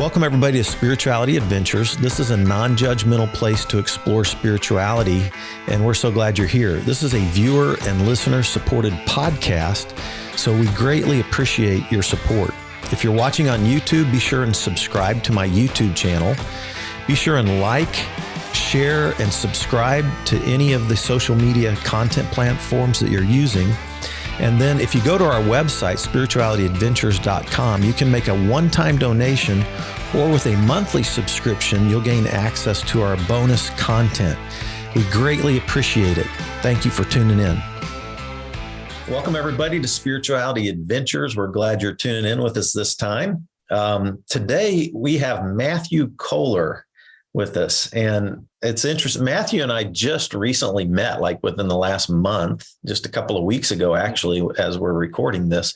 Welcome, everybody, to Spirituality Adventures. This is a non-judgmental place to explore spirituality, and we're so glad you're here. This is a viewer and listener-supported podcast, so we greatly appreciate your support. If you're watching on YouTube, be sure and subscribe to my YouTube channel. Be sure and like, share, and subscribe to any of the social media content platforms that you're using. And then if you go to our website, spiritualityadventures.com, you can make a one-time donation, or with a monthly subscription, you'll gain access to our bonus content. We greatly appreciate it. Thank you for tuning in. Welcome, everybody, to Spirituality Adventures. We're glad you're tuning in with us this time. Today, we have Matthew Kohler with us. And it's interesting. Matthew and I just recently met, like within the last month, just a couple of weeks ago, actually, as we're recording this.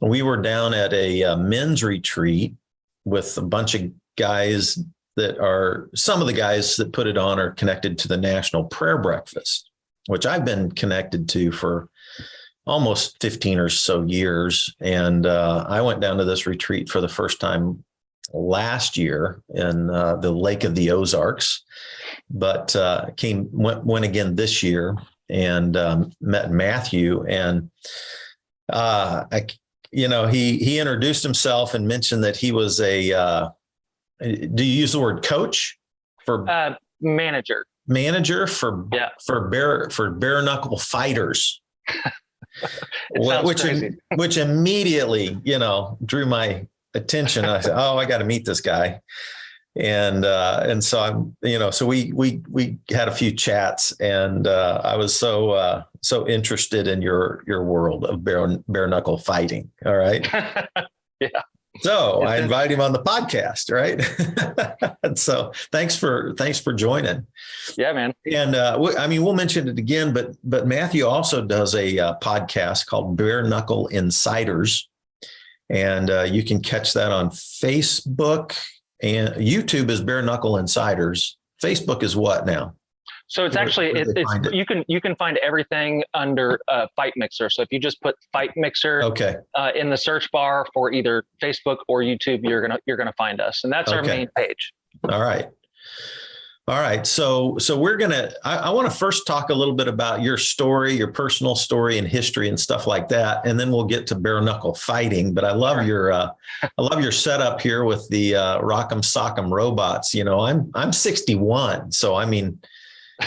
We were down at a men's retreat with a bunch of guys that are, some of the guys that put it on are connected to the National Prayer Breakfast, which I've been connected to for almost 15 or so years. And I went down to this retreat for the first time last year in the Lake of the Ozarks, but went again this year and met Matthew. And he introduced himself and mentioned that he was a do you use the word coach for manager for bare knuckle fighters? which immediately drew my attention. And I said, "Oh, I got to meet this guy." And so I'm, so we had a few chats, and I was so interested in your world of bare knuckle fighting. All right. Yeah. So I invited him on the podcast, right? And so thanks for joining. Yeah, man. And we'll mention it again, but Matthew also does a podcast called Bare Knuckle Insiders. And you can catch that on Facebook, and YouTube is Bare Knuckle Insiders. Facebook is what now? So it's actually, you can find everything under Fight Mixer. So if you just put Fight Mixer in the search bar for either Facebook or YouTube, you're gonna find us, and that's our main page. All right. So I want to first talk a little bit about your story, your personal story and history and stuff like that. And then we'll get to bare knuckle fighting. But I love your setup here with the Rock'em Sock'em robots. I'm 61. So, I mean,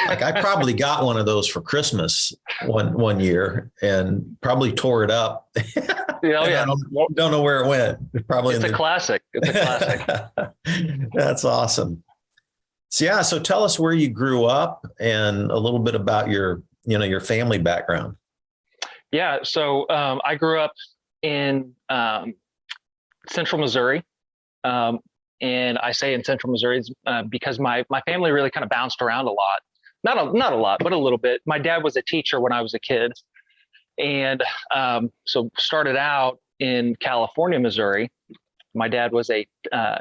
like I probably got one of those for Christmas one year and probably tore it up. I don't know where it went. It's a classic. That's awesome. So tell us where you grew up and a little bit about your family background. Yeah. So I grew up in central Missouri. And I say in central Missouri because my family really kind of bounced around a lot. Not a lot, but a little bit. My dad was a teacher when I was a kid. And so started out in California, Missouri. My dad was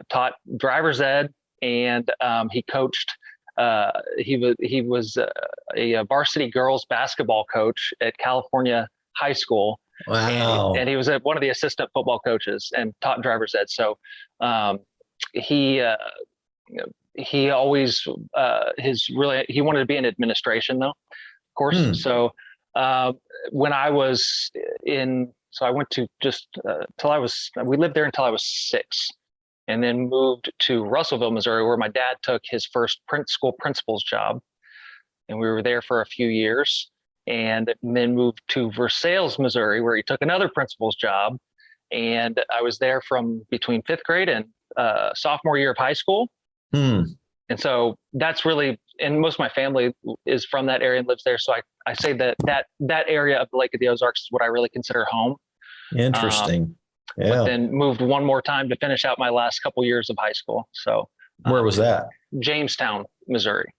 taught driver's ed. And he coached. He was a varsity girls basketball coach at California High School. Wow! And he was one of the assistant football coaches and taught driver's ed. So he always he wanted to be in administration though, of course. So when I was I went to we lived there until I was 6. And then moved to Russellville, Missouri, where my dad took his first school principal's job. And we were there for a few years. And then moved to Versailles, Missouri, where he took another principal's job. And I was there from between 5th grade and sophomore year of high school. And so that's really, and most of my family is from that area and lives there. So I say that area of the Lake of the Ozarks is what I really consider home. Interesting. But then moved one more time to finish out my last couple years of high school. So where was that? Jamestown, Missouri,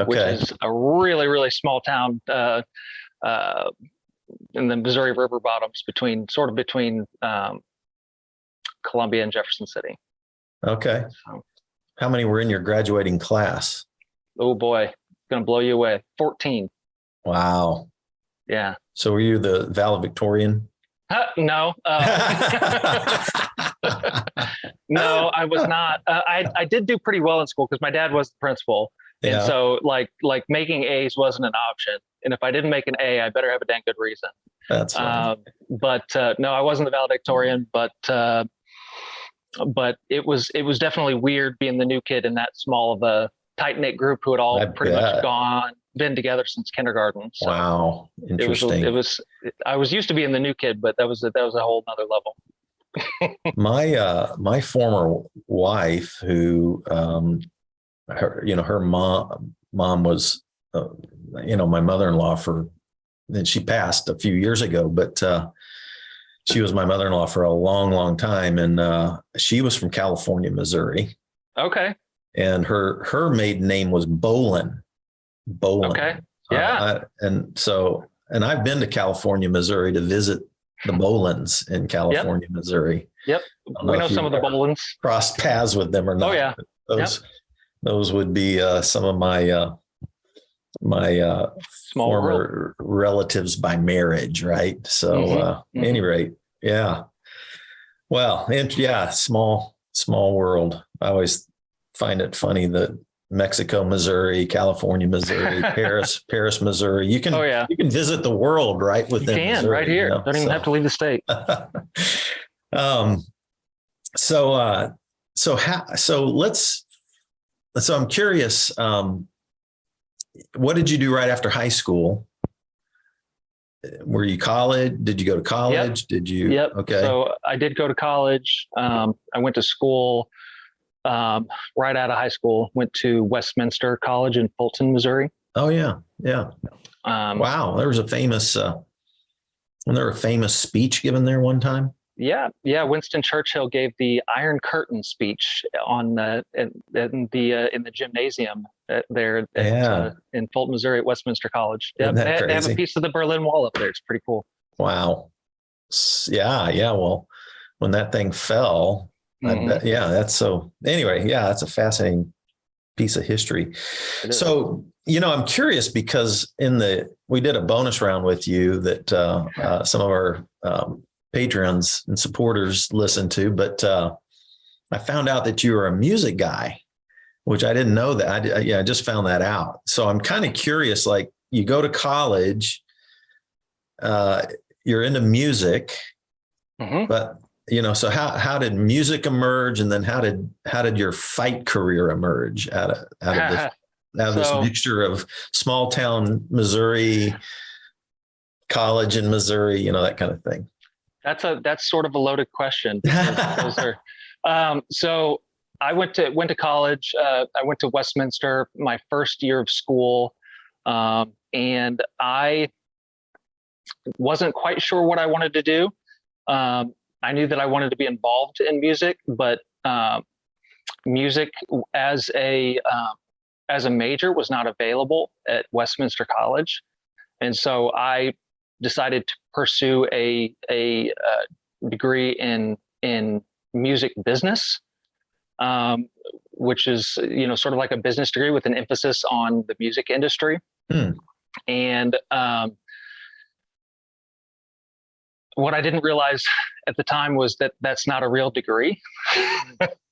which is a really, really small town in the Missouri River bottoms between Columbia and Jefferson City. Okay. So, how many were in your graduating class? Oh boy, going to blow you away. 14. Wow. Yeah. So were you the valedictorian? No. No, I was not. I did do pretty well in school because my dad was the principal. And Yeah, so like making A's wasn't an option. And if I didn't make an A, I better have a dang good reason. that's funny. But no, I wasn't the valedictorian, but it was definitely weird being the new kid in that small of a tight knit group who had all I pretty much bet. been together since kindergarten. So Wow, it interesting. was I was used to being the new kid, but that was a whole nother level. My former wife, who her mom was my mother-in-law and she passed a few years ago, but she was my mother-in-law for a long, long time, and she was from California, Missouri, Okay. and her maiden name was Bolin. Okay. Bolin. Yeah. And I've been to California, Missouri to visit the Bolins in Yep. California, Missouri. Yep. I don't We know know if some you've of the ever Bolins. crossed paths with them or Oh not. yeah. Yep. Those would be some of my Small world. former relatives by marriage, right? So, any rate, yeah. Well, and yeah, small world. I always find it funny that Mexico, Missouri, California, Missouri, Paris, Missouri. Oh yeah. You can visit the world right You within can Missouri. right here. Don't even have to leave the state. um, so I'm curious. What did you do right after high school? Were you college? Did you go to college? Yep. Did you? Yep. Okay. So I did go to college. I went to school right out of high school. Went to Westminster College in Fulton, Missouri. Oh yeah. Yeah. Wow. There was a famous speech given there one time. Yeah, yeah. Winston Churchill gave the Iron Curtain speech in the gymnasium in Fulton, Missouri, at Westminster College. Yeah, Isn't that crazy? they have a piece of the Berlin Wall up there. It's pretty cool. Wow. Yeah, yeah. Well, when that thing fell, I bet. Yeah, that's so. Anyway, yeah, that's a fascinating piece of history. So, I'm curious because we did a bonus round with you that some of our patrons and supporters listen to, but I found out that you were a music guy, which I didn't know that. I just found that out. So I'm kind of curious, like you go to college, you're into music, but so how did music emerge? And then how did your fight career emerge out of this mixture of small town Missouri, college in Missouri, that kind of thing? That's sort of a loaded question. So I went to college. I went to Westminster my first year of school, and I wasn't quite sure what I wanted to do. I knew that I wanted to be involved in music, but music as a major was not available at Westminster College, and so I decided to pursue a degree in music business, which is sort of like a business degree with an emphasis on the music industry. And what I didn't realize at the time was that that's not a real degree.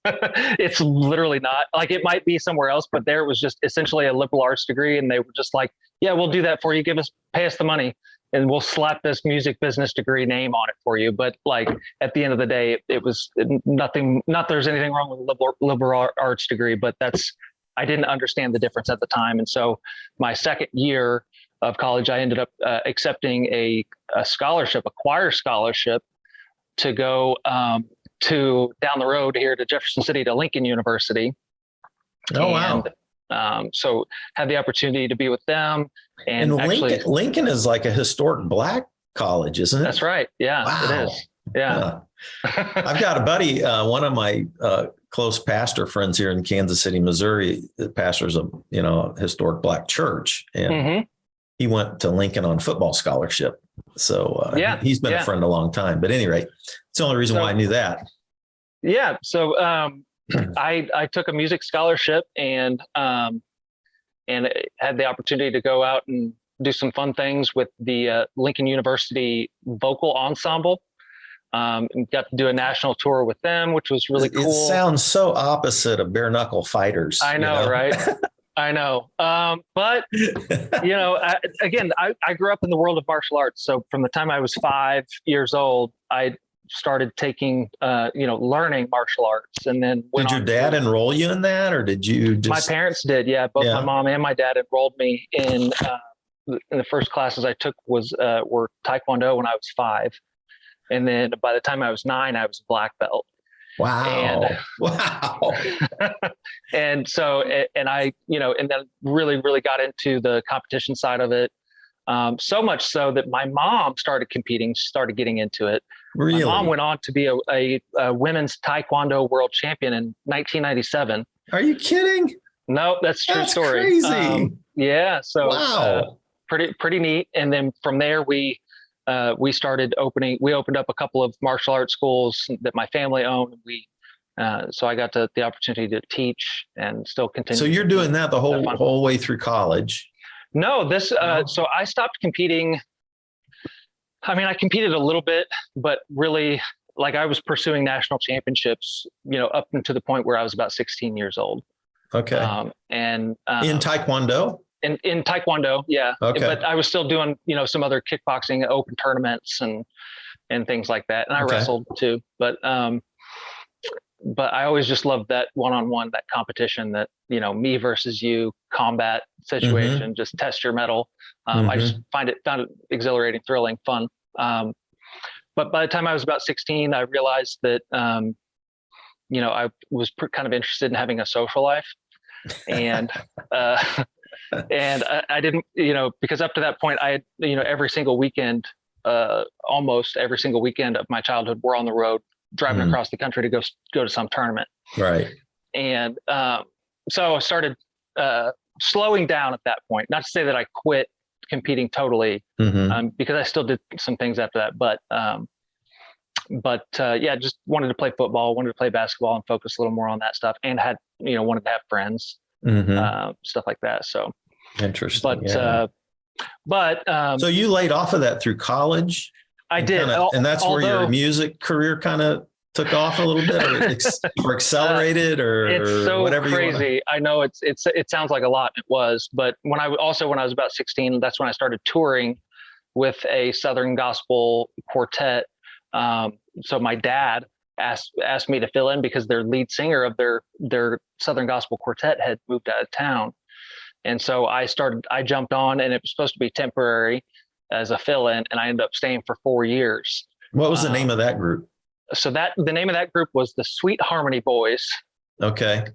It's literally not. Like, it might be somewhere else, but there it was just essentially a liberal arts degree, and they were just like, yeah, we'll do that for you. Pay us the money, and we'll slap this music business degree name on it for you. But like, at the end of the day, it was nothing. Not there's anything wrong with a liberal arts degree, but I didn't understand the difference at the time. And so my second year of college, I ended up accepting a scholarship, a choir scholarship, to go to down the road here to Jefferson City to Lincoln University. Oh, wow. So had the opportunity to be with them. And Lincoln is like a historic Black college, isn't it? That's right. Yeah, wow. It is. Yeah. I've got a buddy, one of my close pastor friends here in Kansas City, Missouri, that pastors a historic Black church, and he went to Lincoln on football scholarship. So he's been a friend a long time. But at any rate, it's the only reason why I knew that. Yeah. So I took a music scholarship and had the opportunity to go out and do some fun things with the Lincoln University vocal ensemble. And got to do a national tour with them, which was really cool. It sounds so opposite of bare knuckle fighters. I know, right? I know. But, I grew up in the world of martial arts. So from the time I was 5 years old, I started taking, learning martial arts. And then did your dad enroll you in that, or did you just? My parents did. Yeah. Both my mom and my dad enrolled me in the first classes I took were Taekwondo when I was 5. And then by the time I was 9, I was a black belt. Wow. And so, and I, and then really, really got into the competition side of it. So much so that my mom started competing, started getting into it. Really? My mom went on to be a women's Taekwondo world champion in 1997. Are you kidding? No, that's a true story. Crazy. Yeah. So wow. Pretty neat. And then from there, we opened up a couple of martial arts schools that my family owned. So I got the opportunity to teach and still continue. So you're doing that the whole way through college? No, so I stopped competing. I mean, I competed a little bit, but really, like, I was pursuing national championships, up until the point where I was about 16 years old. Okay. In Taekwondo? In Taekwondo, yeah. Okay. But I was still doing, some other kickboxing open tournaments and things like that. And I wrestled too. But I always just loved that one-on-one, that competition, that, me versus you combat situation, just test your mettle. I just found it exhilarating, thrilling, fun. But by the time I was about 16, I realized that, I was kind of interested in having a social life. And, and I didn't, because up to that point, I had, every single weekend, almost every single weekend of my childhood, we're on the road driving across the country to go to some tournament. Right. And so I started slowing down at that point. Not to say that I quit competing totally, because I still did some things after that. But just wanted to play football, wanted to play basketball, and focus a little more on that stuff. And had, wanted to have friends, stuff like that. So interesting. But so you laid off of that through college? I did. And that's where your music career kind of took off a little bit, or accelerated, or it's so whatever crazy. I know it sounds like a lot. It was, but when I was about 16, that's when I started touring with a Southern gospel quartet. So my dad asked me to fill in because their lead singer of their Southern gospel quartet had moved out of town. And so I jumped on, and it was supposed to be temporary as a fill-in, and I ended up staying for 4 years. What was the name of that group? So the name of that group was the Sweet Harmony Boys. Okay.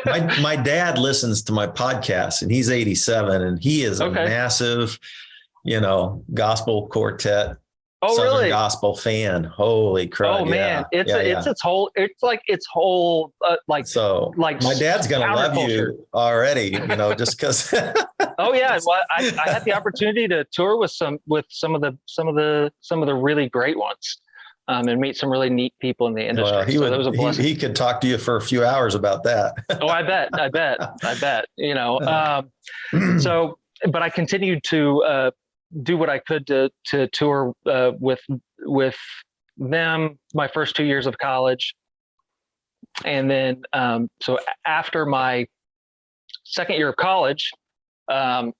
my dad listens to my podcast, and he's 87, and he is a massive, gospel quartet. Southern really? Gospel fan. Holy crap. Oh man. It's its whole so like my dad's going to love you already, just because. Oh yeah. Well, I had the opportunity to tour with some of the really great ones, and meet some really neat people in the industry. Well, that was a blessing. He could talk to you for a few hours about that. Oh, I bet. So, but I continued to, do what I could to tour with them my first 2 years of college. And then so after my second year of college, I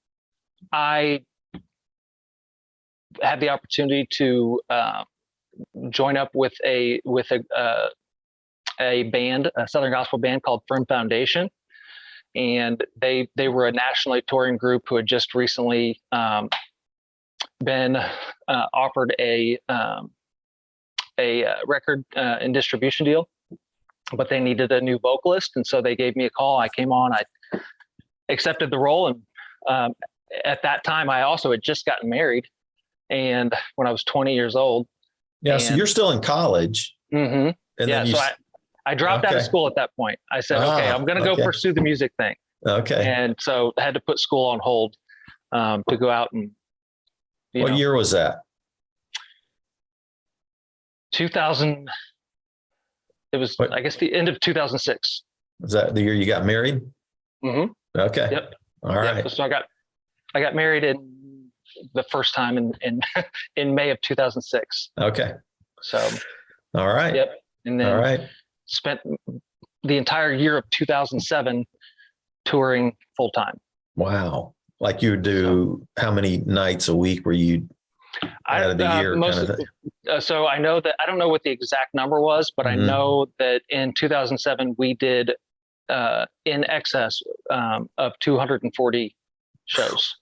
had the opportunity to join up with a band, a Southern gospel band called Firm Foundation. And they were a nationally touring group who had just recently been offered a record and distribution deal, but they needed a new vocalist, and so they gave me a call. I came on, I accepted the role, and at that time I also had just gotten married, and when I was 20 years old. Yeah, so you're still in college. And then so I dropped out of school at that point. I said, okay, I'm going to go pursue the music thing. Okay. And so I had to put school on hold to go out and. What year was that? 2000. It was, I guess, the end of 2006. Was that the year you got married? Mm-hmm. Okay. Yep. All right. Yep. So I got married in the first time in May of 2006. Okay. So, all right. yep. And then all right. spent the entire year of 2007 touring full time. Wow. Like you do, how many nights a week were you out of the year kind of thing? So I know that, I don't know what the exact number was, but I know that in 2007 we did in excess of 240 shows.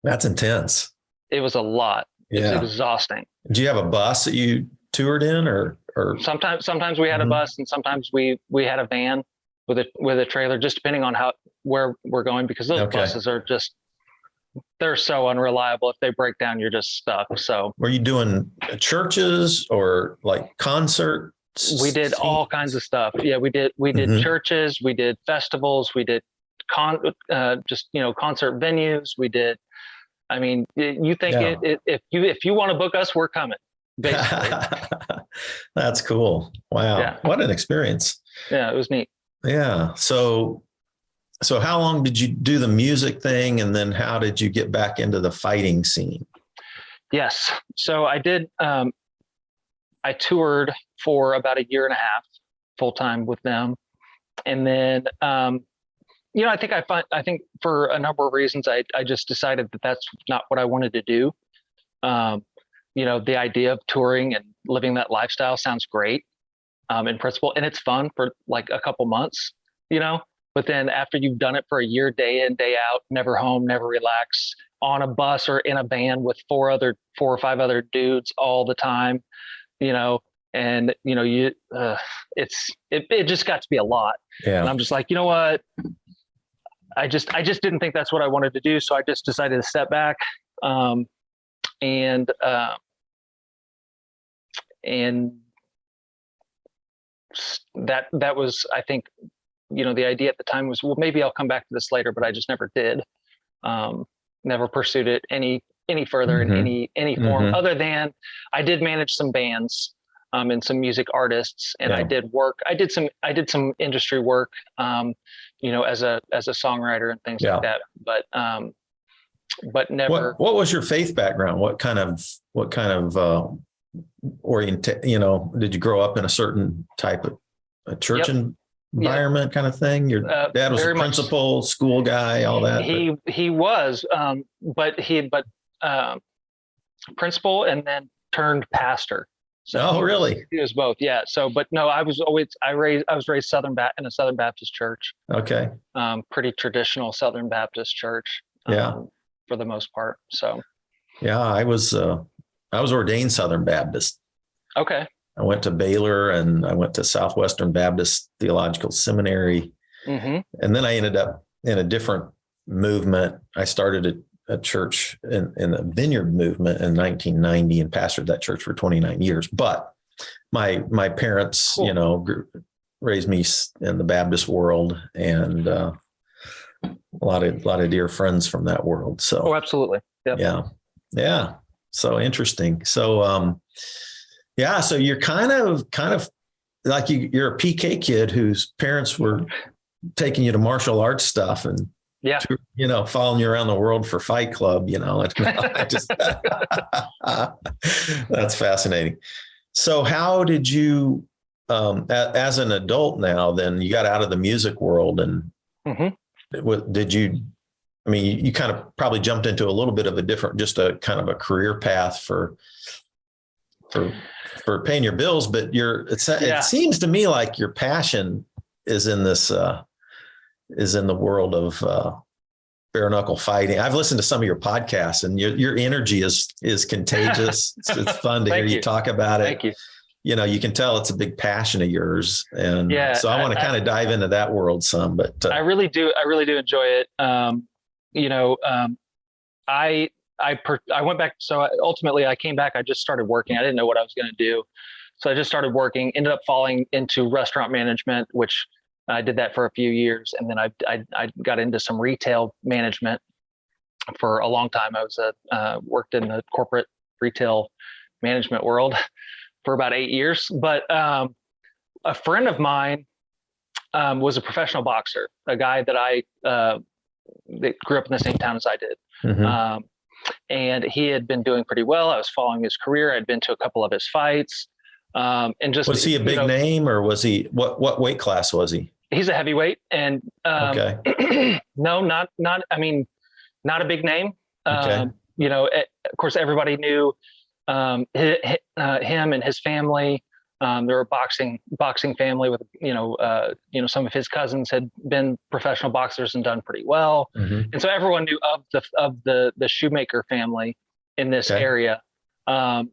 That's intense. It was a lot. Yeah. It was exhausting. Do you have a bus that you toured in, or sometimes we had a bus, and sometimes we had a van with a trailer, just depending on where we're going, because those buses are just, they're so unreliable. If they break down, you're just stuck. So were you doing churches or like concerts? We did all kinds of stuff. Yeah, we did churches, we did festivals, we did just, concert venues. We did, I mean, you think if you want to book us, we're coming, basically. That's cool. Wow. Yeah. What an experience. Yeah, it was neat. Yeah. So how long did you do the music thing? And then how did you get back into the fighting scene? Yes. So I did, I toured for about a year and a half full time with them. And then, I think for a number of reasons, I just decided that that's not what I wanted to do. The idea of touring and living that lifestyle sounds great, in principle, and it's fun for like a couple months, but then after you've done it for a year, day in, day out, never home, never relax, on a bus or in a van with four or five other dudes all the time, and it just got to be a lot. Yeah. And I'm just like, you know what? I just didn't think that's what I wanted to do. So I just decided to step back. And that was, I think, the idea at the time was, well, maybe I'll come back to this later, but I just never did. Never pursued it any further in any form, other than I did manage some bands, and some music artists, and I did some industry work, as a songwriter and things like that. But never. What was your faith background? What kind of did you grow up in a certain type of a church environment kind of thing? Your dad was a principal, school guy, all that. He was, but principal and then turned pastor. So really? He was both. Yeah. So, but no, I was raised in a Southern Baptist church. Okay. Pretty traditional Southern Baptist church. For the most part. So. Yeah, I was ordained Southern Baptist. Okay. I went to Baylor and I went to Southwestern Baptist Theological Seminary. And then I ended up in a different movement. I started a church in the Vineyard movement in 1990 and pastored that church for 29 years. But my parents, cool. Raised me in the Baptist world, and a lot of dear friends from that world. So, absolutely. Yep. Yeah. So interesting. So, so you're kind of like you're a PK kid whose parents were taking you to martial arts stuff and following you around the world for Fight Club. That's fascinating. So how did you, as an adult now, then you got out of the music world and did you? I mean, you kind of probably jumped into a little bit of just a kind of a career path for paying your bills, but it seems to me like your passion is in this, is in the world of bare knuckle fighting. I've listened to some of your podcasts, and your energy is contagious. It's fun to hear you talk about it. Thank you. You can tell it's a big passion of yours. And so I want to kind of dive into that world some, but I really do enjoy it. I went back. So ultimately I came back, I just started working. I didn't know what I was going to do. So I just started working, ended up falling into restaurant management, which I did that for a few years. And then I got into some retail management for a long time. I was worked in the corporate retail management world for about 8 years. But a friend of mine was a professional boxer, a guy that that grew up in the same town as I did. And he had been doing pretty well. I was following his career. I'd been to a couple of his fights. And just, was he a big name, or was he, what weight class was he? He's a heavyweight, and Okay. no, not, I mean, not a big name. Okay. Of course, everybody knew him and his family. They were a boxing family with, some of his cousins had been professional boxers and done pretty well. Mm-hmm. And so everyone knew of the Shoemaker family in this area. But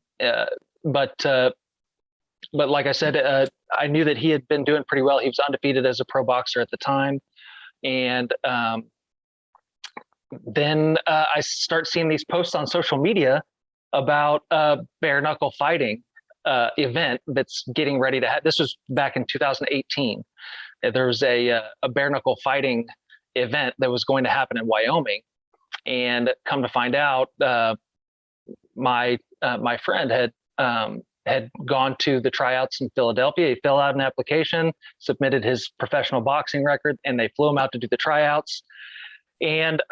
like I said, I knew that he had been doing pretty well. He was undefeated as a pro boxer at the time. And then I start seeing these posts on social media about a bare knuckle fighting event that's getting ready to this was back in 2018. There was a bare knuckle fighting event that was going to happen in Wyoming. And come to find out, my friend had gone to the tryouts in Philadelphia. He filled out an application, submitted his professional boxing record, and they flew him out to do the tryouts. And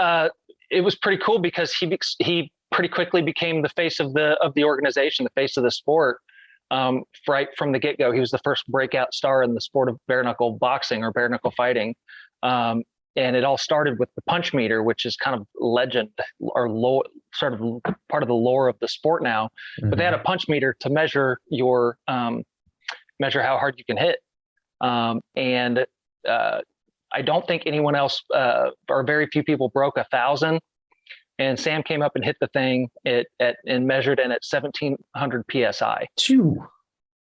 it was pretty cool because he pretty quickly became the face of the organization, the face of the sport. Right from the get-go. He was the first breakout star in the sport of bare knuckle boxing or bare knuckle fighting. And it all started with the punch meter, which is kind of legend or sort of part of the lore of the sport now. Mm-hmm. But they had a punch meter to measure your measure how hard you can hit. And I don't think anyone else or very few people broke 1,000. And Sam came up and hit the thing and measured in at 1,700 psi.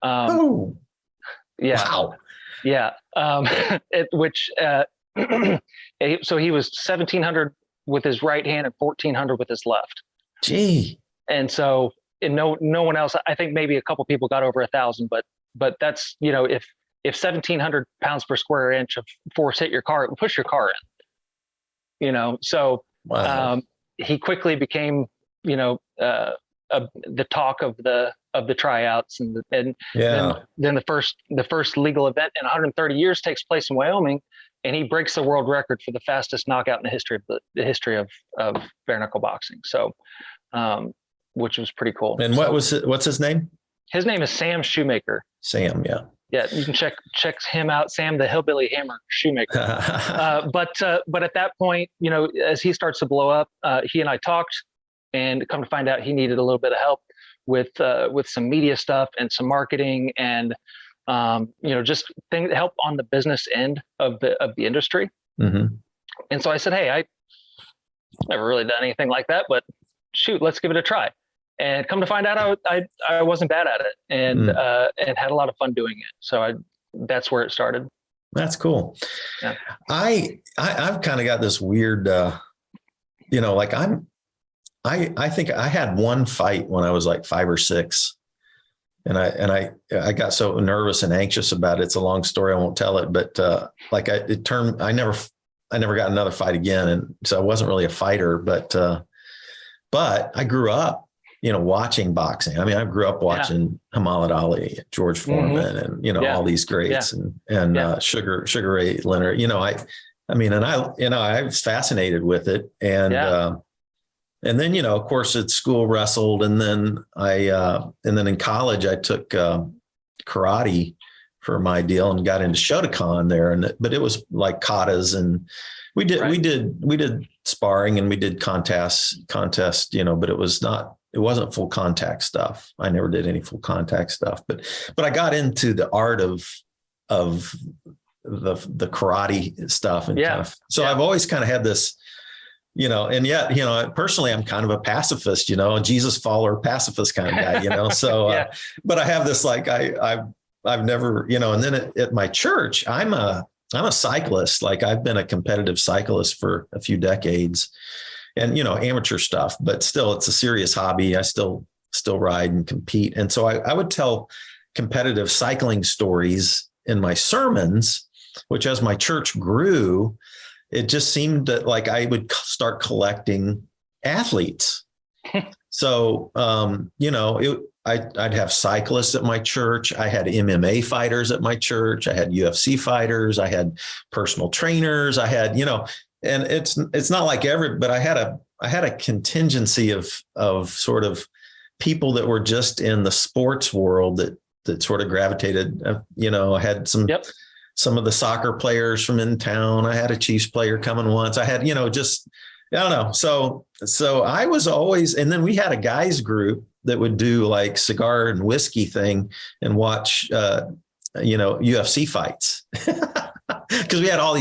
Oh, yeah, wow, yeah. So he was 1,700 with his right hand and 1,400 with his left. Gee. And so, no one else. I think maybe a couple people got over 1,000, but that's if 1,700 pounds per square inch of force hit your car, it will push your car in. So. Wow. He quickly became, the talk of the tryouts, and then the first legal event in 130 years takes place in Wyoming, and he breaks the world record for the fastest knockout in the history of bare knuckle boxing. So, which was pretty cool. And what's his name? His name is Sam Shoemaker. Sam, yeah. Yeah, you can check him out, Sam the Hillbilly Hammer Shoemaker. But at that point, as he starts to blow up, he and I talked, and come to find out he needed a little bit of help with some media stuff and some marketing and just help on the business end of the industry. Mm-hmm. And so I said, hey, I've never really done anything like that, but shoot, let's give it a try. And come to find out, I wasn't bad at it, and had a lot of fun doing it. So that's where it started. That's cool. Yeah. I've kind of got this weird, I think I had one fight when I was like 5 or 6, and I got so nervous and anxious about it. It's a long story. I won't tell it, but I never got another fight again, and so I wasn't really a fighter. But I grew up, watching boxing. I mean, I grew up watching Muhammad Ali, George Foreman, and all these greats, and Sugar Ray Leonard. I was fascinated with it, and then of course at school wrestled, and then in college I took karate for my deal and got into Shotokan there, but it was like katas, and we did sparring and we did contests, but it wasn't full contact stuff. I never did any full contact stuff, but I got into the art of the karate stuff and so I've always kind of had this, and yet, personally, I'm kind of a pacifist, a Jesus follower, pacifist kind of guy, so, but I have this, I've never, and then at my church, I'm a cyclist. Like I've been a competitive cyclist for a few decades. And, amateur stuff, but still it's a serious hobby. I still ride and compete. And so I would tell competitive cycling stories in my sermons, which as my church grew, it just seemed that I would start collecting athletes. So, I'd have cyclists at my church. I had MMA fighters at my church. I had UFC fighters. I had personal trainers. I had, and it's not like but I had a contingency of sort of people that were just in the sports world that that sort of gravitated. I had some of the soccer players from in town. I had a Chiefs player coming once. I had, just, I don't know. So I was always, and then we had a guys group that would do like cigar and whiskey thing and watch, UFC fights because we had all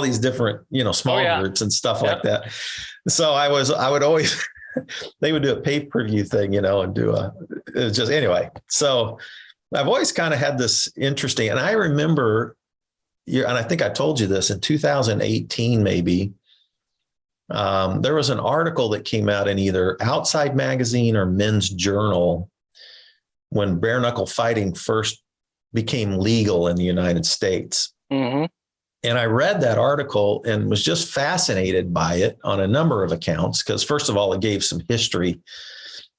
these different, small groups and stuff like that. So I would always, they would do a pay-per-view thing, and anyway. So I've always kind of had this interesting, and I remember, and I think I told you this in 2018, maybe, there was an article that came out in either Outside Magazine or Men's Journal when bare knuckle fighting first became legal in the United States. Mm-hmm. And I read that article and was just fascinated by it on a number of accounts, because first of all, it gave some history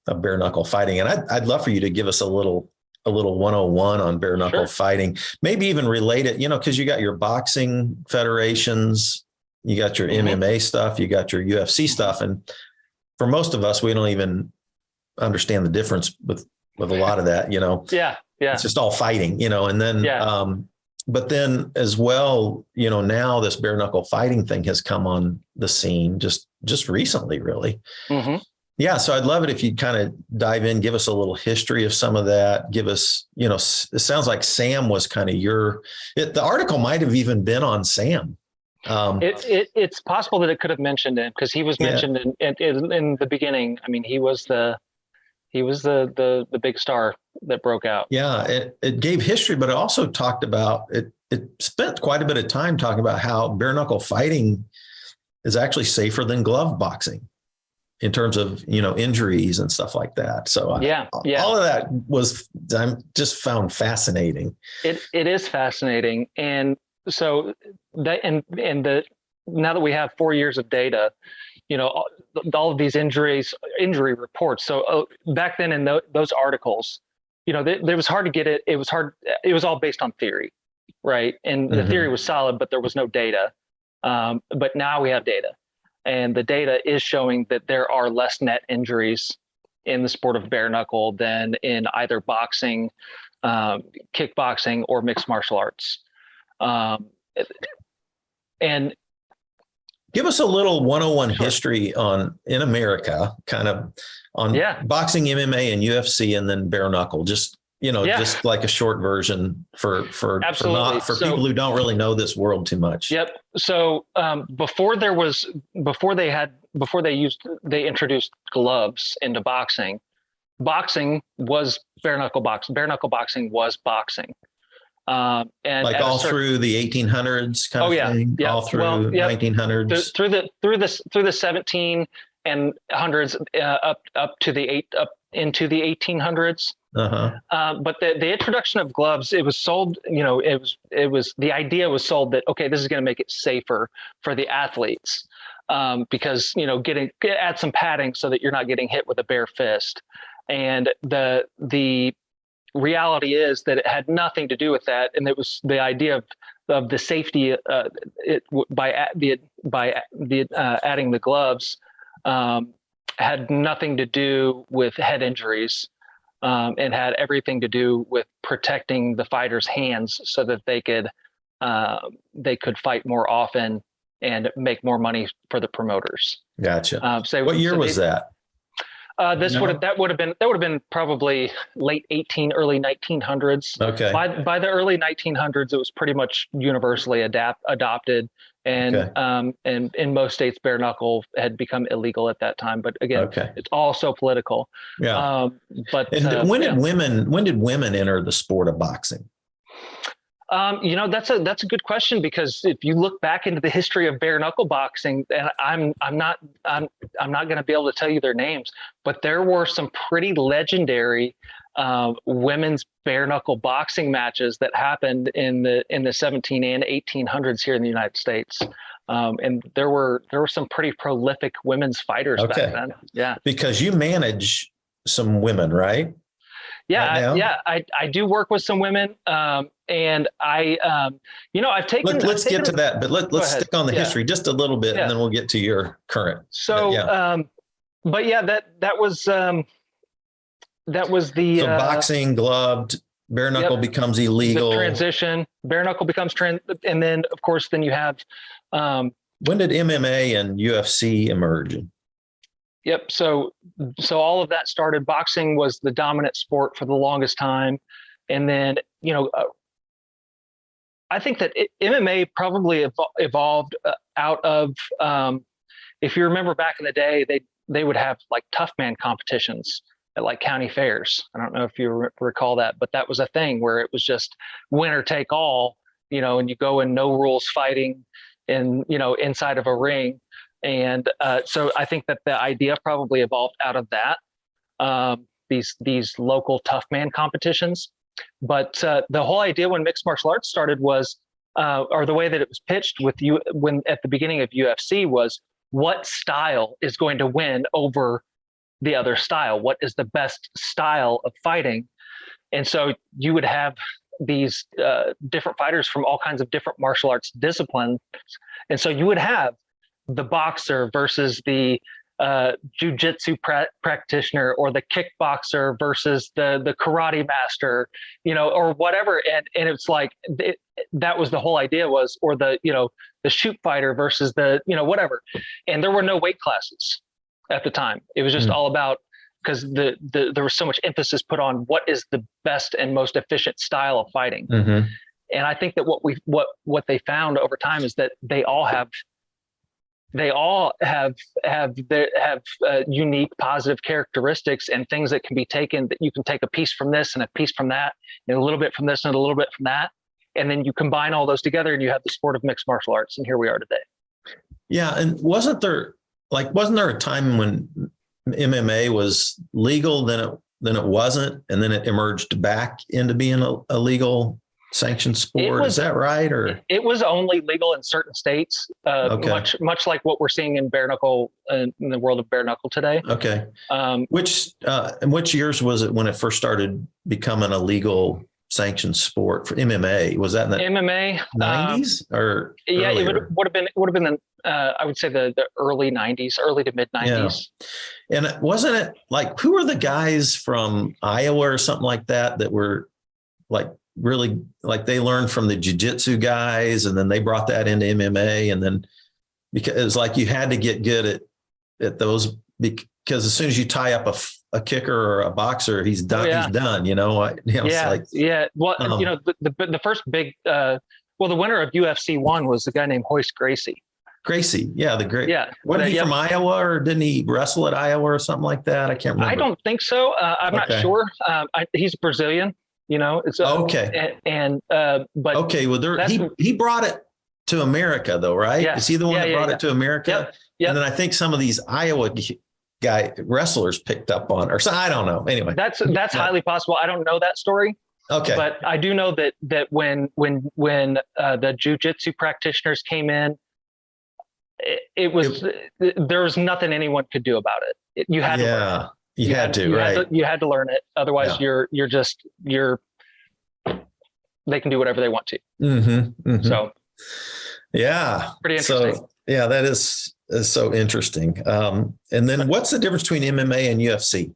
of bare knuckle fighting. And I'd love for you to give us a little 101 on bare knuckle fighting, maybe even relate it, because you got your boxing federations, you got your MMA stuff, you got your UFC stuff. And for most of us, we don't even understand the difference with a lot of that, Yeah. It's just all fighting, and then, but then as well, now this bare knuckle fighting thing has come on the scene just recently, really. Mm-hmm. Yeah. So I'd love it if you'd kind of dive in, give us a little history of some of that. Give us, it sounds like Sam was kind of the article might have even been on Sam. It's possible that it could have mentioned him because he was mentioned in the beginning. I mean, he was the big star that broke out. Yeah, it gave history, but it also talked about it. It spent quite a bit of time talking about how bare knuckle fighting is actually safer than glove boxing in terms of, injuries and stuff like that. So all of that I'm just found fascinating. It is fascinating. And so now that we have 4 years of data, all of these injury reports. So back then in those articles, it was hard to get it. It was hard. It was all based on theory, right? And the theory was solid, but there was no data. But now we have data, and the data is showing that there are less net injuries in the sport of bare knuckle than in either boxing, kickboxing, or mixed martial arts. And give us a little 101 history in America, kind of on boxing, MMA, and UFC, and then bare knuckle. Just just like a short version for people who don't really know this world too much. Yep. So before they introduced gloves into boxing. Boxing was bare knuckle boxing. Bare knuckle boxing was boxing. And like all through the 1800s kind of thing, all through 1900s, through the 17 and hundreds, up into the 1800s. But the introduction of gloves, it was sold, the idea was sold that, okay, this is going to make it safer for the athletes, because, add some padding so that you're not getting hit with a bare fist. And the reality is that it had nothing to do with that, and it was the idea of the safety by adding the gloves had nothing to do with head injuries, and had everything to do with protecting the fighter's hands so that they could fight more often and make more money for the promoters. Gotcha. What year was that? That would have been probably late early 1900s. Okay. By the early 1900s, it was pretty much universally adopted, and in most states, bare knuckle had become illegal at that time. But again, it's all so political. Yeah. When did women enter the sport of boxing? That's a good question, because if you look back into the history of bare knuckle boxing, and I'm not going to be able to tell you their names, but there were some pretty legendary women's bare knuckle boxing matches that happened in the 17 and 1800s here in the United States. And there were some pretty prolific women's fighters back then. Yeah. Because you manage some women, right? Yeah, I do work with some women, and I've taken. Let's get to that, but let's stick on the history just a little bit, and then we'll get to your current. So, that was the boxing, gloved, bare knuckle becomes illegal. The transition, bare knuckle becomes and then of course, then you have. When did MMA and UFC emerge? Yep. So all of that started. Boxing was the dominant sport for the longest time, and then I think that MMA probably evolved out of. If you remember back in the day, they would have like tough man competitions at like county fairs. I don't know if you recall that, but that was a thing where it was just winner take all, and you go in no rules fighting in, inside of a ring. And so I think that the idea probably evolved out of that, these local tough man competitions. But the whole idea when mixed martial arts started was, or the way that it was pitched when at the beginning of UFC was, what style is going to win over the other style? What is the best style of fighting? And so you would have these different fighters from all kinds of different martial arts disciplines. And so you would have the boxer versus the jujitsu practitioner, or the kickboxer versus the karate master, or whatever. And it's like, that was the whole idea was, or the shoot fighter versus the, whatever. And there were no weight classes at the time. It was just all about, because there was so much emphasis put on what is the best and most efficient style of fighting. Mm-hmm. And I think that what they found over time is that they all have unique positive characteristics and things that can be taken, that you can take a piece from this and a piece from that and a little bit from this and a little bit from that. And then you combine all those together and you have the sport of mixed martial arts. And here we are today. Yeah. And wasn't there a time when MMA was legal, then it wasn't, and then it emerged back into being a legal sanctioned sport? Is that right? Or it was only legal in certain states, much like what we're seeing in bare knuckle, in the world of bare knuckle today. Okay. Which years was it when it first started becoming a legal sanctioned sport for MMA? Was that in the MMA 90s or yeah, earlier? it would have been I would say the early 90s, early to mid 90s. Yeah. And wasn't it like, who were the guys from Iowa or something like that were like really, like they learned from the jiu-jitsu guys and then they brought that into MMA, and then because it was like you had to get good at those, because as soon as you tie up a kicker or a boxer, he's done. He's done. Well, the first big, the winner of UFC 1 was the guy named Hoist Gracie. Yeah, the great. Yeah, wasn't he from Iowa, or didn't he wrestle at Iowa or something like that? I can't remember. I don't think so. I'm not sure. He's Brazilian. It's okay. But okay, well, he brought it to America though, right? Yeah. Is he the one that brought it to America? Yep. Yep. And then I think some of these Iowa wrestlers picked up on, or so, I don't know. Anyway, that's highly possible. I don't know that story. Okay, but I do know that when the jiu-jitsu practitioners came in, there was nothing anyone could do about it. You had to learn it. You had to learn it. Otherwise, they can do whatever they want to. Mm-hmm, mm-hmm. So, yeah, pretty interesting. So, yeah, that is so interesting. And then, what's the difference between MMA and UFC?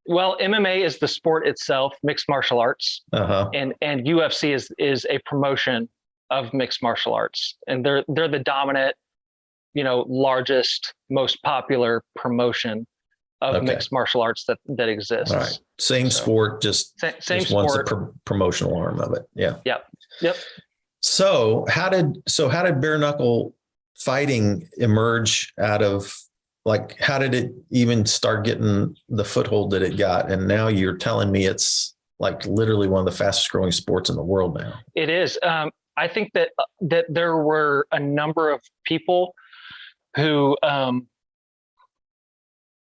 Well, MMA is the sport itself, mixed martial arts, and UFC is a promotion of mixed martial arts, and they're the dominant, largest, most popular promotion of mixed martial arts that exists. All right. Same sport, just same sport. Wants a promotional arm of it. Yeah. Yep. So how did bare knuckle fighting emerge out of, like, how did it even start getting the foothold that it got? And now you're telling me it's like literally one of the fastest growing sports in the world now. It is. I think that there were a number of people who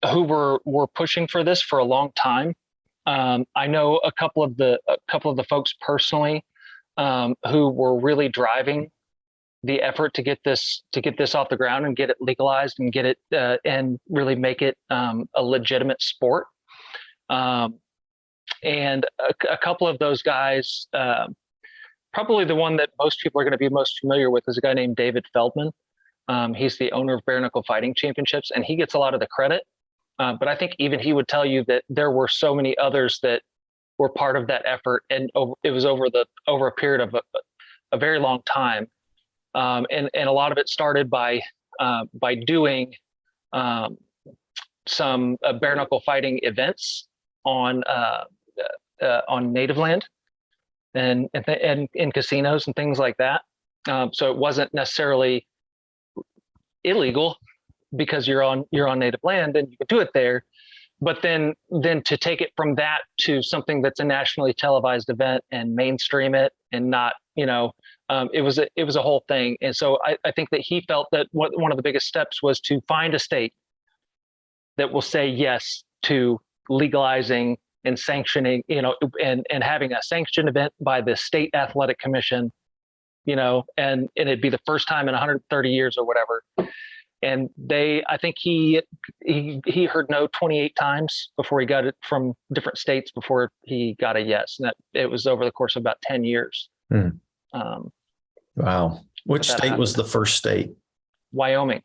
were pushing for this for a long time. I know a couple of the folks personally who were really driving the effort to get this off the ground and get it legalized and get it and really make it a legitimate sport. And a couple of those guys. Probably the one that most people are going to be most familiar with is a guy named David Feldman. He's the owner of Bare Knuckle Fighting Championships, and he gets a lot of the credit. But I think even he would tell you that there were so many others that were part of that effort. And it was over a period of a very long time. And a lot of it started by doing some bare knuckle fighting events on native land and in casinos and things like that. So it wasn't necessarily illegal because you're on native land and you can do it there. But then to take it from that to something that's a nationally televised event and mainstream it and not, it was a whole thing. And so I think that he felt that one of the biggest steps was to find a state that will say yes to legalizing and sanctioning, and having a sanctioned event by the state athletic commission, and it'd be the first time in 130 years or whatever. And I think he heard no 28 times before he got it from different states before he got a yes. And that it was over the course of about 10 years. Wow. Which state happened. Was the first state? Wyoming.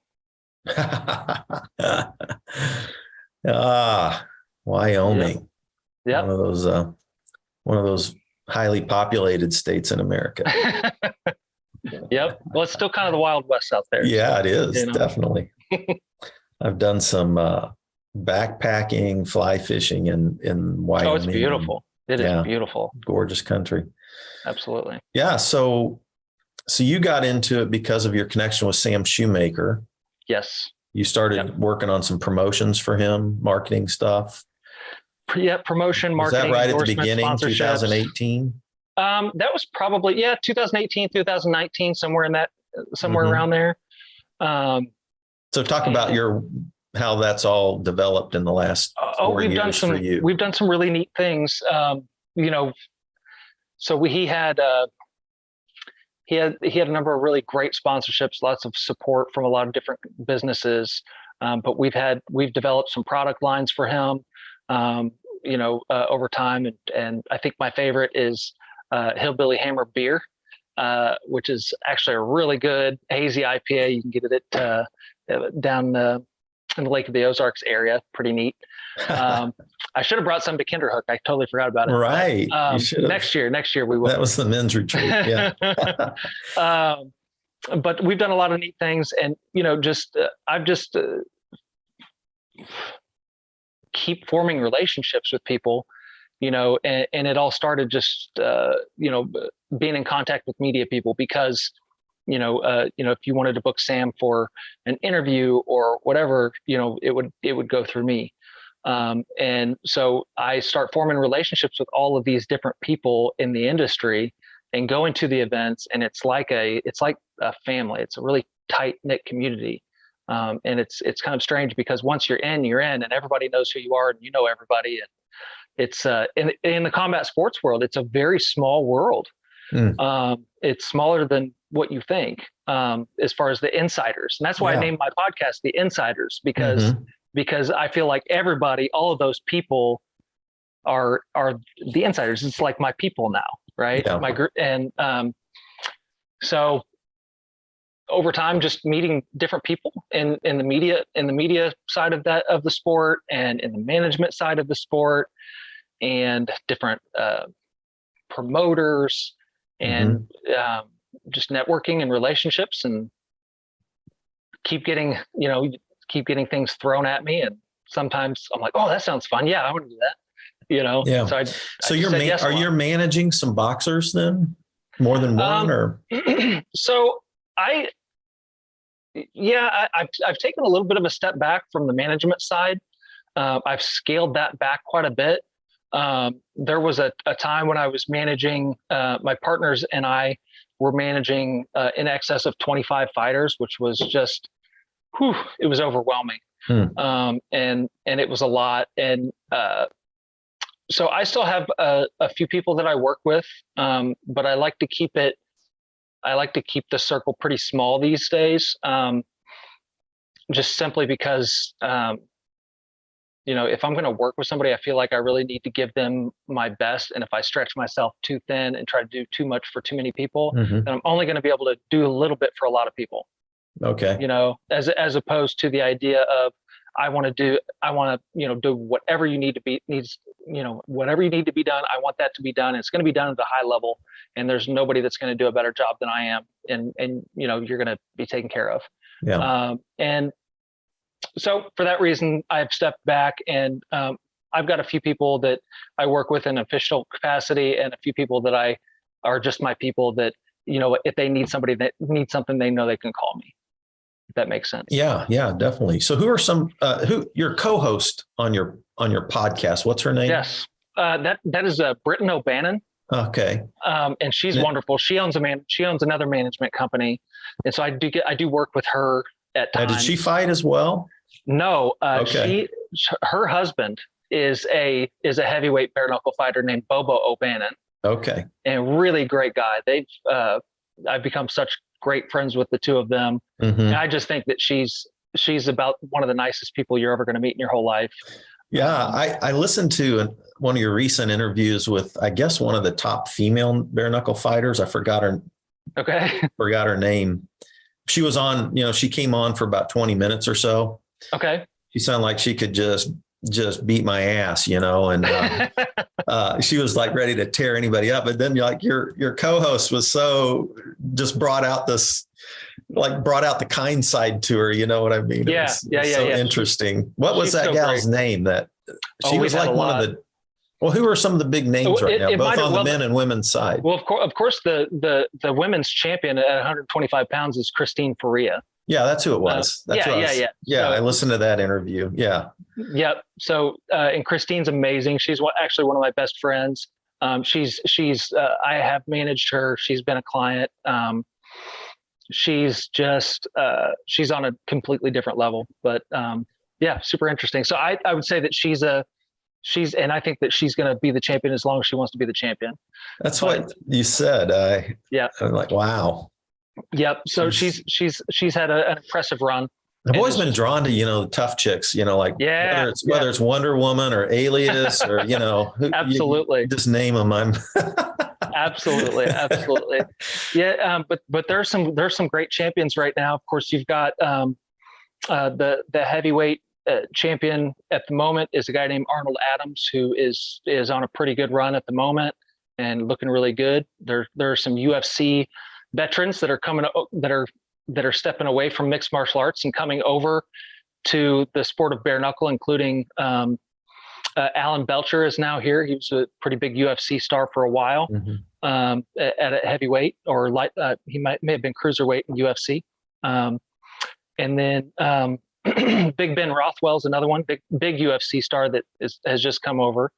Wyoming. Yeah. One of those highly populated states in America. Yep. Well, it's still kind of the Wild West out there. Yeah, it is. Definitely. I've done some backpacking, fly fishing in Wyoming. Oh, it's beautiful. It is beautiful. Gorgeous country. Absolutely. Yeah. So you got into it because of your connection with Sam Shoemaker. Yes. You started working on some promotions for him, marketing stuff. Yeah, promotion, marketing. Was that right at the beginning, 2018? That was probably 2018, 2019, somewhere around there. So talk about how that's all developed in the last 4 years for you. We've done some really neat things. So he had a number of really great sponsorships, lots of support from a lot of different businesses. But we've developed some product lines for him, over time. And I think my favorite is Hillbilly Hammer beer, which is actually a really good hazy IPA. You can get it down in the Lake of the Ozarks area. Pretty neat. I should have brought some to Kinderhook. I totally forgot about it. Right. Next year we will. That was the men's retreat. Yeah. But we've done a lot of neat things, and I've just keep forming relationships with people, and it all started just being in contact with media people because if you wanted to book Sam for an interview or whatever, it would go through me. And so I start forming relationships with all of these different people in the industry and going to the events. And it's like a family. It's a really tight knit community. And it's kind of strange because once you're in and everybody knows who you are and everybody. And it's in the combat sports world, it's a very small world. It's smaller than what you think, as far as the insiders. And that's why I named my podcast The Insiders, because I feel like everybody, all of those people are the insiders. It's like my people now, right? Yeah. My group. And so over time, just meeting different people in the media side of the sport and in the management side of the sport and different promoters and just networking and relationships, and keep getting things thrown at me. And sometimes I'm like, oh, that sounds fun. Yeah, I want to do that. Yeah. So you're managing some boxers then? More than one or? So I've taken a little bit of a step back from the management side. I've scaled that back quite a bit. There was a time when I was managing, my partners and I were managing in excess of 25 fighters, which was just, it was overwhelming. And it was a lot. And so I still have a few people that I work with, but I like to keep the circle pretty small these days, just simply because, if I'm going to work with somebody, I feel like I really need to give them my best. And if I stretch myself too thin and try to do too much for too many people, then I'm only going to be able to do a little bit for a lot of people. Okay. As opposed to the idea of I want to, do whatever you need to be whatever you need to be done. I want that to be done. It's going to be done at a high level, and there's nobody that's going to do a better job than I am. And you're going to be taken care of. Yeah. And so for that reason, I've stepped back, and I've got a few people that I work with in official capacity, and a few people that I are just my people that, if they need somebody that needs something, they know they can call me. If that makes sense. Yeah, definitely. So who are some, your co-host on your podcast? What's her name? Yes. That is Britton O'Bannon. Okay. And she's wonderful. She owns another management company. And so I do work with her at times. Now, did she fight as well? No, Okay. Her husband is a heavyweight bare knuckle fighter named Bobo O'Bannon. Okay. And really great guy. I've become such great friends with the two of them. Mm-hmm. And I just think that she's about one of the nicest people you're ever going to meet in your whole life. Yeah. I listened to one of your recent interviews with, I guess, one of the top female bare knuckle fighters. I forgot her name. She was on, she came on for about 20 minutes or so. Okay. She sounded like she could just beat my ass, and she was like ready to tear anybody up. But then your co-host was just brought out the kind side to her. You know what I mean? Yeah. So interesting. What was that gal's name that she was like one of the, well, who are some of the big names right now, both on the men and women's side? Well, of course, the women's champion at 125 pounds is Christine Faria. Yeah, that's who it was. Yeah. So, I listened to that interview. Yeah. Yep. So, and Christine's amazing. She's actually one of my best friends. I have managed her. She's been a client. She's on a completely different level, but super interesting. So I would say that and I think that she's going to be the champion as long as she wants to be the champion. That's what you said. I'm like, wow. Yep. So she's had an impressive run. I've always been drawn to, the tough chicks, whether it's Wonder Woman or Alias or, absolutely. You just name them. Absolutely. Yeah. But there's some great champions right now. Of course, you've got the heavyweight champion at the moment is a guy named Arnold Adams, who is on a pretty good run at the moment and looking really good. There are some UFC veterans that are coming that are stepping away from mixed martial arts and coming over to the sport of bare knuckle, including Alan Belcher is now here. He was a pretty big UFC star for a while, mm-hmm. At a heavyweight or light. He may have been cruiserweight in UFC. And then Big Ben Rothwell's another one, big UFC star that has just come over.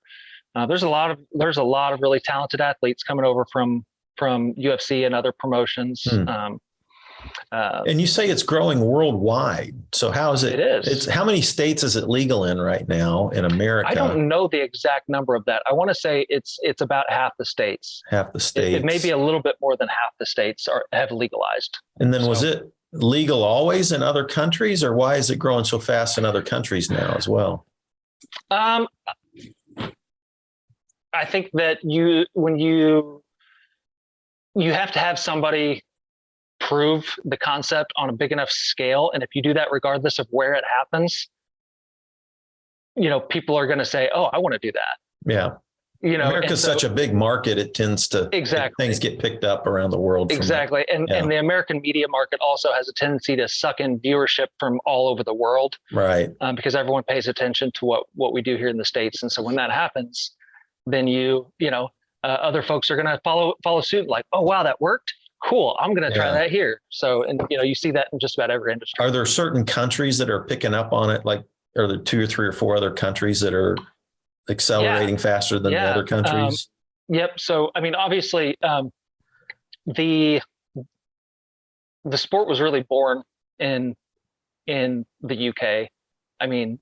There's a lot of really talented athletes coming over from UFC and other promotions. And you say it's growing worldwide. So how is it? It is. How many states is it legal in right now in America? I don't know the exact number of that. I want to say it's about half the states. Half the states. It may be a little bit more than half the states have legalized. And then was it legal always in other countries, or why is it growing so fast in other countries now as well? I think that when you have to have somebody prove the concept on a big enough scale. And if you do that, regardless of where it happens, people are going to say, oh, I want to do that. Yeah. America's such a big market. It tends to, things get picked up around the world. Exactly. And the American media market also has a tendency to suck in viewership from all over the world. Right. Because everyone pays attention to what we do here in the States. And so when that happens, then other folks are going to follow suit, like, oh, wow, that worked. Cool. I'm going to try that here. So, and you see that in just about every industry. Are there certain countries that are picking up on it? Like, are there 2 or 3 or 4 other countries that are accelerating faster than the other countries? Yep. So, I mean, obviously, the sport was really born in the UK. I mean,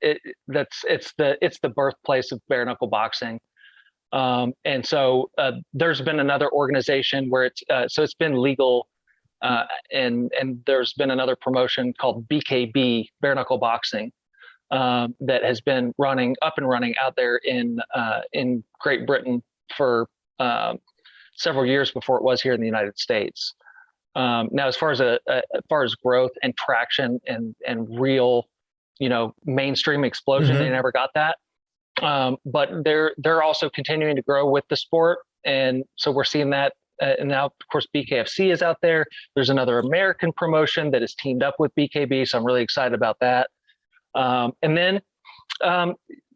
it's the birthplace of bare knuckle boxing. And so there's been another organization where it's been legal, and there's been another promotion called BKB, Bare Knuckle Boxing, that has been up and running out there in Great Britain for several years before it was here in the United States. Now, as far as growth and traction and real mainstream explosion. They never got that. But they're also continuing to grow with the sport. And so we're seeing that. And now, of course, BKFC is out there. There's another American promotion that is teamed up with BKB. So I'm really excited about that. And then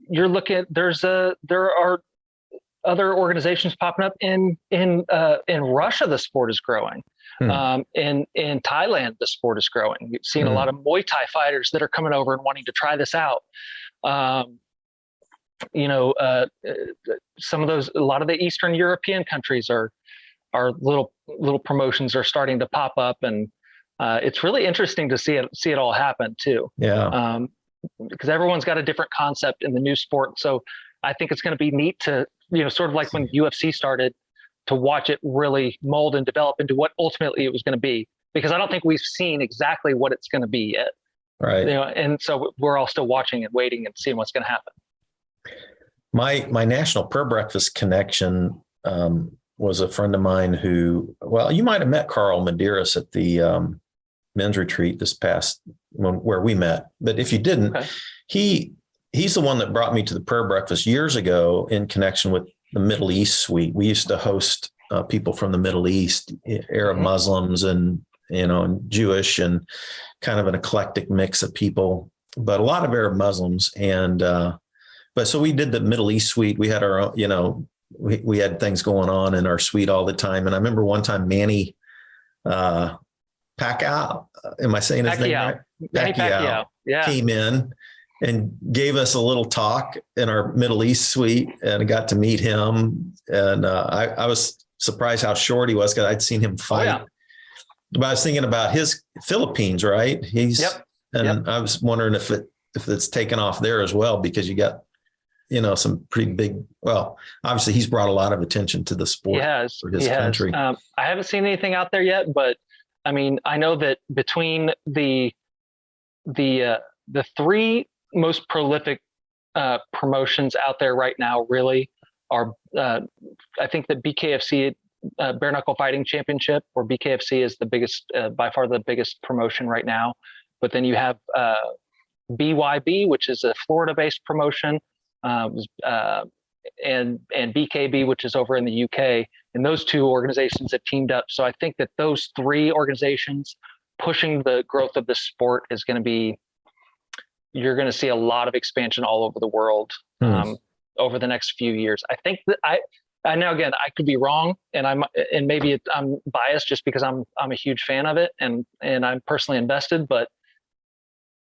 you're looking at, there are other organizations popping up in Russia. The sport is growing. In Thailand, the sport is growing. You've seen a lot of Muay Thai fighters that are coming over and wanting to try this out. Some of those, a lot of the Eastern European countries are little promotions are starting to pop up, and it's really interesting to see it all happen too. Yeah. Because everyone's got a different concept in the new sport. So I think it's going to be neat to, sort of like when UFC started, to watch it really mold and develop into what ultimately it was going to be, because I don't think we've seen exactly what it's going to be yet. Right. And so we're all still watching and waiting and seeing what's going to happen. My National Prayer Breakfast connection was a friend of mine who, well, you might have met Carl Medeiros at the men's retreat this past where we met. But if you didn't, he's the one that brought me to the prayer breakfast years ago in connection with the Middle East suite. We used to host people from the Middle East, Arab Muslims and Jewish, and kind of an eclectic mix of people, but a lot of Arab Muslims. And but so we did the Middle East suite. We had our own, we had things going on in our suite all the time. And I remember one time Manny Pacquiao, am I saying his name right? Pacquiao came in and gave us a little talk in our Middle East suite, and I got to meet him. And I was surprised how short he was, because I'd seen him fight. But I was thinking about his Philippines, right? I was wondering if it's taken off there as well, because you got some pretty big. Well, obviously he's brought a lot of attention to the sport for his country. I haven't seen anything out there yet, but I mean, I know that between the three most prolific promotions out there right now really are, I think the BKFC Bare Knuckle Fighting Championship, or BKFC, is the biggest, by far the biggest promotion right now. But then you have BYB, which is a Florida-based promotion, and BKB, which is over in the UK. And those two organizations have teamed up. So I think that those three organizations pushing the growth of the sport is going to be, you're going to see a lot of expansion all over the world over the next few years. I think that I know, again, I could be wrong, and maybe I'm biased just because I'm a huge fan of it and I'm personally invested, but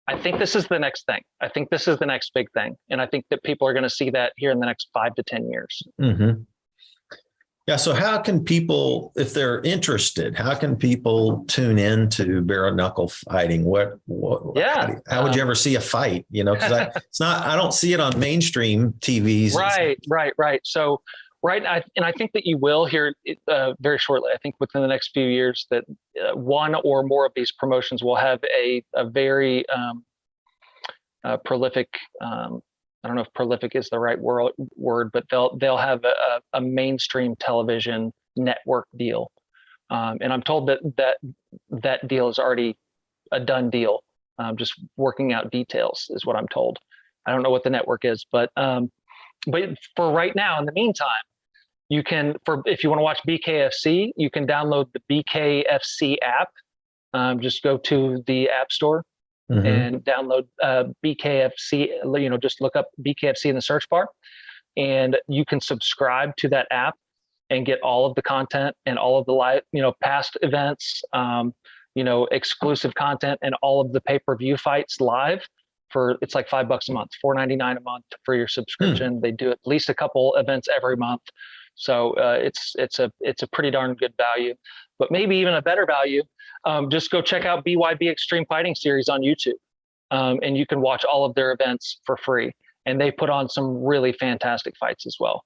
I think this is the next thing. I think this is the next big thing. And I think that people are going to see that here in the next 5 to 10 years. Mm-hmm. Yeah. So how can people, if they're interested, how can people tune in to bare knuckle fighting? How would you ever see a fight? Because I don't see it on mainstream TVs. Right. So, and I think that you will hear very shortly. I think within the next few years that one or more of these promotions will have a very prolific. I don't know if prolific is the right word, but they'll have a mainstream television network deal, and I'm told that deal is already a done deal. Just working out details is what I'm told. I don't know what the network is, but for right now, in the meantime, you can, if you want to watch BKFC, you can download the BKFC app. Just go to the App Store and download BKFC. Just look up BKFC in the search bar, and you can subscribe to that app and get all of the content and all of the live, past events, exclusive content, and all of the pay-per-view fights live. It's like $5 a month, $4.99 a month for your subscription. They do at least a couple events every month. So it's a pretty darn good value, but maybe even a better value. Just go check out BYB Extreme Fighting Series on YouTube, and you can watch all of their events for free. And they put on some really fantastic fights as well.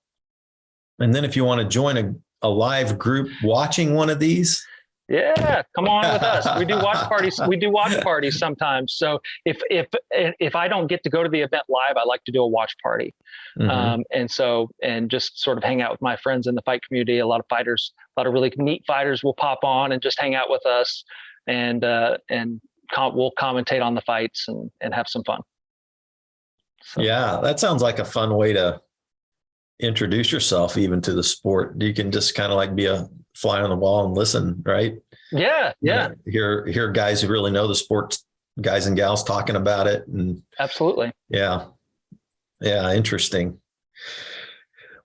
And then if you want to join a live group watching one of these, yeah, come on with us. We do watch parties. We do watch parties sometimes. So if I don't get to go to the event live, I like to do a watch party. And just sort of hang out with my friends in the fight community. A lot of fighters, a lot of really neat fighters will pop on and just hang out with us, and we'll commentate on the fights and have some fun. So. Yeah, that sounds like a fun way to introduce yourself even to the sport. You can just kind of like be a fly on the wall and listen, right? Yeah. Hear guys who really know the sport, guys and gals talking about it. And Absolutely. Yeah, interesting.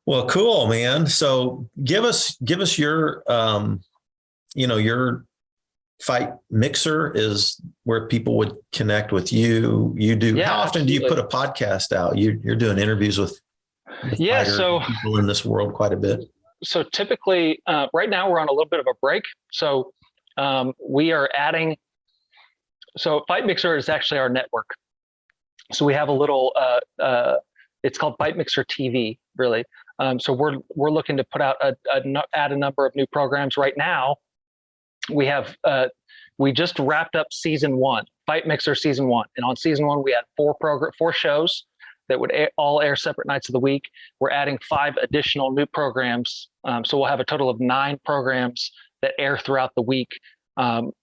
Well, cool, man. So give us your your Fight Mixer is where people would connect with you. You do. Yeah, how often absolutely. do you put a podcast out? You're doing interviews with people in this world quite a bit. So typically, right now we're on a little bit of a break. So we are adding. So Fight Mixer is actually our network. So we have a little. It's called Fight Mixer TV, really. So we're looking to put out add a number of new programs right now. We have we just wrapped up season 1, Fight Mixer season 1, and on season 1 we had 4 shows that would all air separate nights of the week. We're adding 5 additional new programs, so we'll have a total of 9 programs that air throughout the week, coming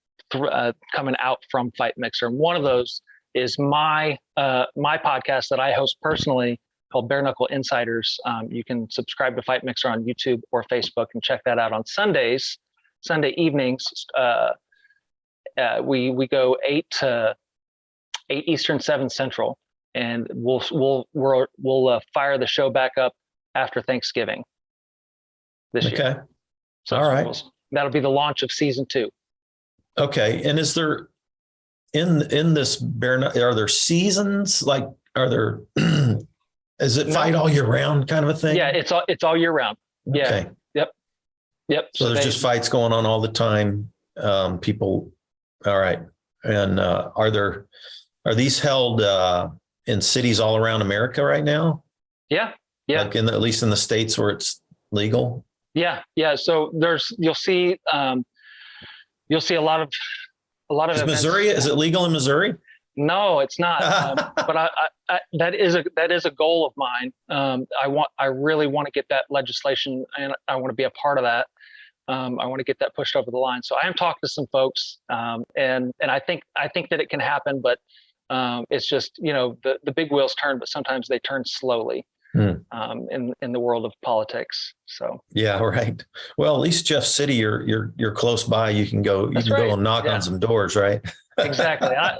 out from Fight Mixer. And one of those is my podcast that I host personally, called Bare Knuckle Insiders. You can subscribe to Fight Mixer on YouTube or Facebook and check that out on Sundays. Sunday evenings, we go 8 Eastern, 7 Central, and we'll fire the show back up after Thanksgiving this year. So all right, that'll be the launch of season 2. Okay, and is there in this are there seasons? Like, are there? Is it fight all year round kind of a thing? Yeah, it's all year round. Yeah. Okay. Yep. So there's just fights going on all the time. People. All right. And are these held in cities all around America right now? Yeah. Like at least in the states where it's legal. Yeah. So you'll see a lot of Is events. Missouri? Is it legal in Missouri? No, it's not. But I that is a goal of mine. I really want to get that legislation, and I want to be a part of that. I want to get that pushed over the line. So I am talking to some folks, and I think that it can happen, but it's just, the big wheels turn, but sometimes they turn slowly in the world of politics. So yeah, right. Well, at least Jeff City, you're close by. You can go. Go and knock on some doors, right? Exactly. I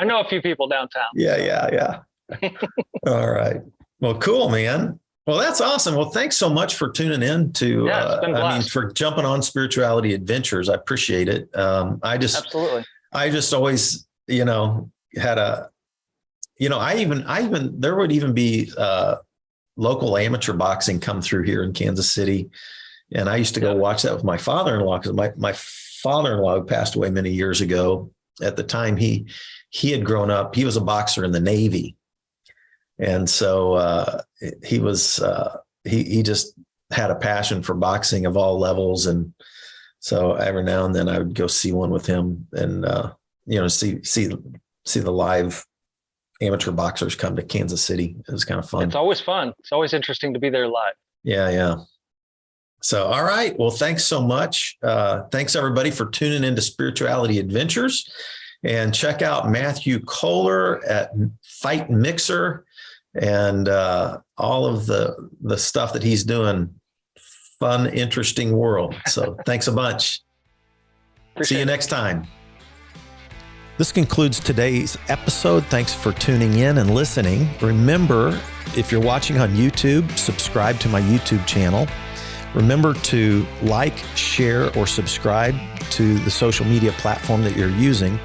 know a few people downtown. Yeah. All right. Well, cool, man. Well, that's awesome. Well, thanks so much for tuning in to, for jumping on Spirituality Adventures. I appreciate it. Absolutely. I just always, had there would even be local amateur boxing come through here in Kansas City. And I used to go watch that with my father-in-law, because my father-in-law, who passed away many years ago, at the time he had grown up, he was a boxer in the Navy. And so he was he just had a passion for boxing of all levels. And so every now and then I would go see one with him, and see the live amateur boxers come to Kansas City. It was kind of fun. It's always fun. It's always interesting to be there live. Yeah. So, all right. Well, thanks so much. Thanks everybody for tuning into Spirituality Adventures, and check out Matthew Kohler at Fight Mixer and all of the stuff that he's doing. Fun, interesting world. So thanks a bunch. See you next time. This concludes today's episode. Thanks for tuning in and listening. Remember, if you're watching on YouTube, subscribe to my YouTube channel. Remember to like, share, or subscribe to the social media platform that you're using.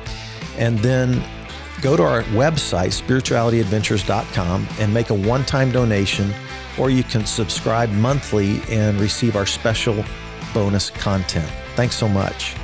And then go to our website, spiritualityadventures.com, and make a one-time donation, or you can subscribe monthly and receive our special bonus content. Thanks so much.